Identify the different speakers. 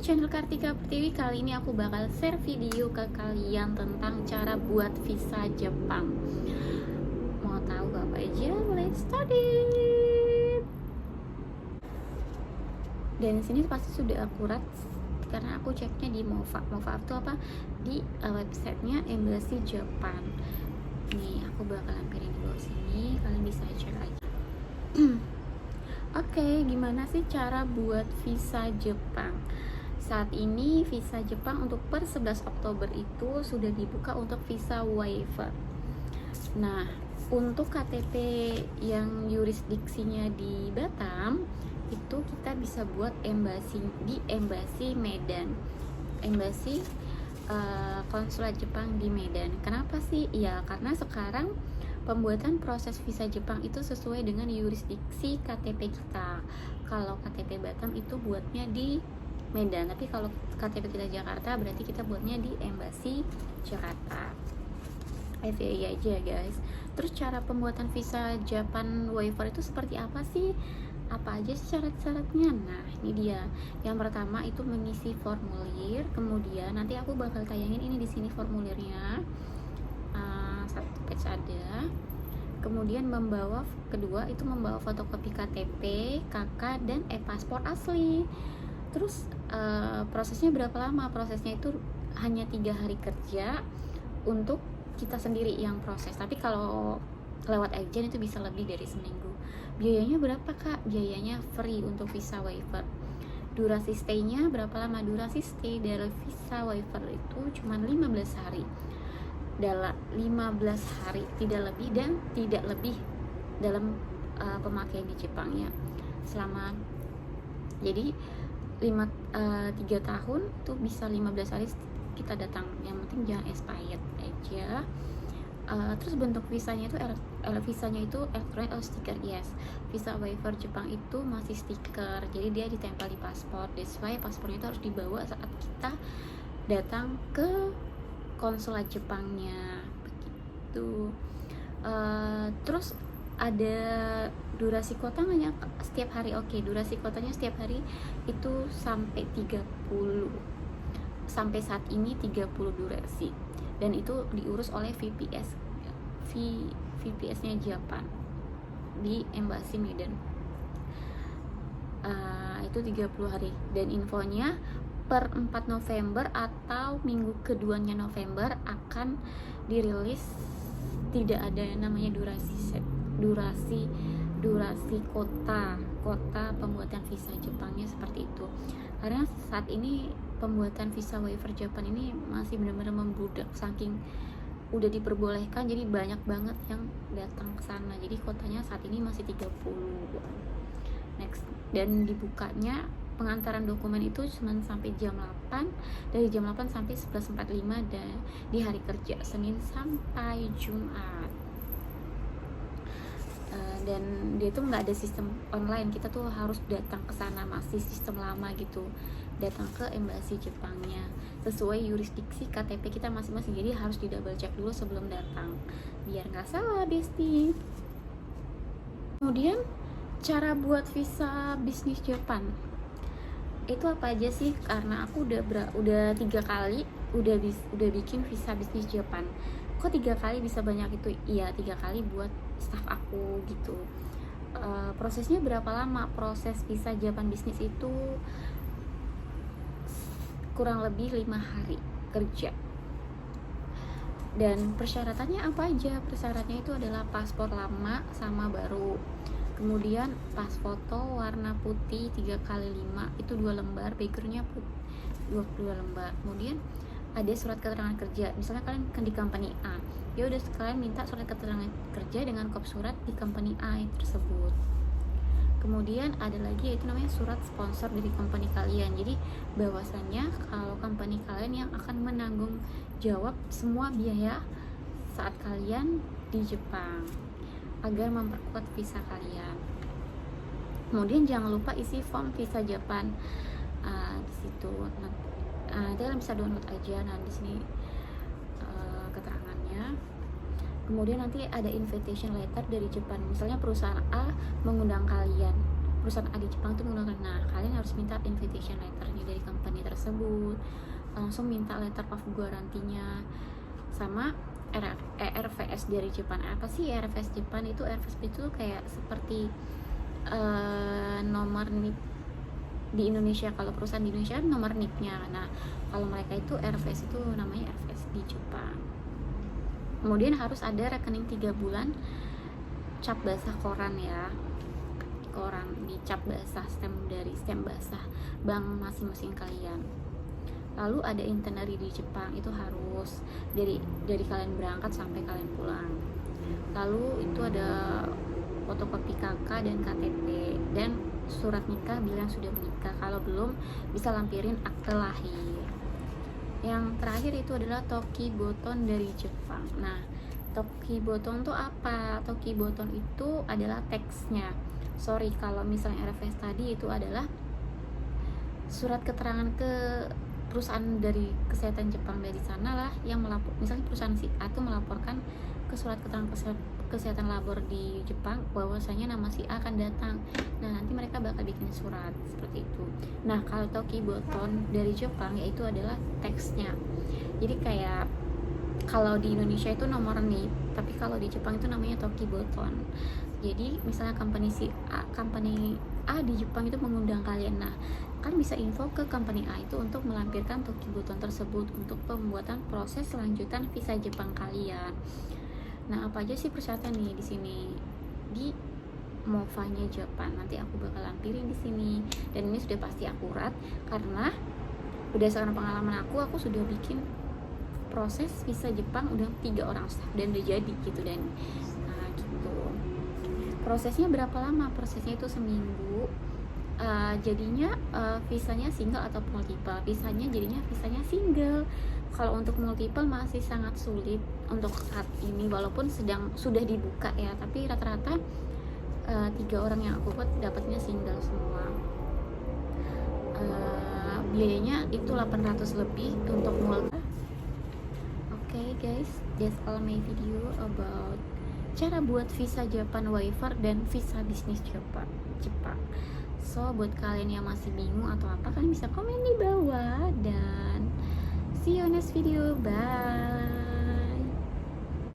Speaker 1: channel Kartika Pertiwi. Kali ini aku bakal share video ke kalian tentang cara buat visa Jepang. Mau tahu apa aja? Let's start it. Dan sini pasti sudah akurat karena aku ceknya di MOFA. MOFA itu apa? Di websitenya Embassy Jepang. Nih, aku bakal lampirin di bawah sini, kalian bisa cek aja. Oke, gimana sih cara buat visa Jepang? Saat ini visa Jepang untuk per 11 Oktober itu sudah dibuka untuk visa waiver. Nah, untuk KTP yang yurisdiksinya di Batam itu kita bisa buat di Embassy Medan. Embassy konsulat Jepang di Medan. Kenapa sih? Ya, karena sekarang pembuatan proses visa Jepang itu sesuai dengan yurisdiksi KTP kita. Kalau KTP Batam itu buatnya di Medan, tapi kalau KTP kita Jakarta berarti kita buatnya di Embassy Jakarta. FYI aja guys. Terus cara pembuatan visa Japan waiver itu seperti apa sih? Apa aja sih syarat-syaratnya? Nah, ini dia. Yang pertama itu mengisi formulir, kemudian nanti aku bakal tayangin ini di sini formulirnya. Satu page ada. Kemudian kedua itu membawa fotokopi KTP, KK dan e-paspor asli. Terus prosesnya berapa lama? Prosesnya itu hanya 3 hari kerja untuk kita sendiri yang proses. Tapi kalau lewat agen itu bisa lebih dari seminggu. Biayanya berapa kak? Biayanya free untuk visa waiver. Durasi stay-nya berapa lama? Durasi stay dari visa waiver itu cuma 15 hari. Dalam 15 hari, tidak lebih dan tidak lebih dalam pemakaian di Jepang ya. Selama jadi 3 tahun tuh bisa 15 hari kita datang. Yang penting jangan expired aja. Terus bentuk visanya itu visanya itu elektronik atau stiker. Yes, visa waiver Jepang itu masih stiker, jadi dia ditempel di paspor. That's why paspornya itu harus dibawa saat kita datang ke konsulat Jepangnya begitu. Terus ada durasi kuota hanya setiap hari. Oke, durasi kuotanya setiap hari itu sampai 30. Sampai saat ini 30 durasi. Dan itu diurus oleh VPS-nya Jepang di Embassy Medan. Itu 30 hari. Dan infonya per 4 November atau minggu keduanya November akan dirilis. Tidak ada yang namanya durasi kota pembuatan visa Jepangnya seperti itu. Karena saat ini pembuatan visa waiver Jepang ini masih benar-benar membludak, saking udah diperbolehkan jadi banyak banget yang datang ke sana. Jadi kotanya saat ini masih 30. Next, dan dibukanya pengantaran dokumen itu cuma sampai jam 8, dari jam 8 sampai 11.45 di hari kerja Senin sampai Jumat. Dan dia tuh nggak ada sistem online, kita tuh harus datang ke sana, masih sistem lama gitu, datang ke Embassy Jepangnya sesuai yurisdiksi KTP kita masing-masing. Jadi harus di double check dulu sebelum datang biar nggak salah bestie. Kemudian cara buat visa bisnis Jepang itu apa aja sih? Karena aku udah 3 kali udah bikin visa bisnis Jepang. Kok 3 kali bisa banyak itu? Iya, 3 kali buat staff aku gitu. Prosesnya berapa lama? Proses visa Jepang bisnis itu kurang lebih 5 hari kerja. Dan persyaratannya apa aja? Persyaratannya itu adalah paspor lama sama baru. Kemudian pas foto warna putih 3x5 itu 2 lembar, backgroundnya 22 lembar. Kemudian ada surat keterangan kerja. Misalnya kalian kan di company A, ya udah sekalian minta surat keterangan kerja dengan kop surat di company A tersebut. Kemudian ada lagi yaitu namanya surat sponsor dari company kalian. Jadi bahwasannya kalau company kalian yang akan menanggung jawab semua biaya saat kalian di Jepang agar memperkuat visa kalian. Kemudian jangan lupa isi form visa Jepang di situ. Nanti kalian bisa download aja. Nah di sini keterangannya. Kemudian nanti ada invitation letter dari Jepang. Misalnya perusahaan A mengundang kalian, perusahaan A di Jepang itu menggunakan. Nah, kalian harus minta invitation letternya dari company tersebut, langsung minta letter of guarantee-nya, sama RVS dari Jepang. Apa sih RVS Jepang itu? RVS itu kayak seperti nomor NIP di Indonesia. Kalau perusahaan di Indonesia nomor NIP-nya. Nah, kalau mereka itu RVS itu namanya RVS di Jepang. Kemudian harus ada rekening 3 bulan cap basah koran ya. Koran dicap basah, stem basah bank masing-masing kalian. Lalu ada itinerary di Jepang, itu harus dari kalian berangkat sampai kalian pulang. Lalu itu ada fotokopi KK dan KTP dan surat nikah bila sudah menikah. Kalau belum, bisa lampirin akte lahir. Yang terakhir itu adalah Toki Boton dari Jepang. Nah, Toki Boton itu apa? Toki Boton itu adalah teksnya. Sorry, kalau misalnya RFS tadi itu adalah surat keterangan ke perusahaan dari kesehatan Jepang dari sana lah, yang melapor. Misalnya perusahaan si A itu melaporkan ke surat keterangan kesehatan labor di Jepang bahwasanya nama si A akan datang. Nah, nanti mereka bakal bikin surat seperti itu. Nah, kalau Toki Boton dari Jepang yaitu adalah teksnya. Jadi kayak kalau di Indonesia itu nomor NIP, tapi kalau di Jepang itu namanya Toki Boton. Jadi misalnya company A di Jepang itu mengundang kalian. Nah, kalian bisa info ke company A itu untuk melampirkan Toki Boton tersebut untuk pembuatan proses selanjutan visa Jepang kalian. Nah, apa aja sih persyaratan nih di sini di MOFA-nya Jepang? Nanti aku bakal lampirin di sini, dan ini sudah pasti akurat karena berdasarkan pengalaman aku sudah bikin proses visa Jepang udah 3 orang staff dan udah jadi gitu. Dan nah gitu. Prosesnya berapa lama? Prosesnya itu seminggu. Jadinya visanya single atau multiple. Jadinya visanya single. Kalau untuk multiple masih sangat sulit untuk saat ini, walaupun sudah dibuka ya, tapi rata-rata 3 orang yang aku buat dapatnya single semua. Biayanya itu 800 lebih untuk multiple. Okay guys, that's all my video about cara buat visa Japan waiver dan visa bisnis Jepang. So buat kalian yang masih bingung atau apa, kalian bisa komen di bawah, dan see you next video. Bye.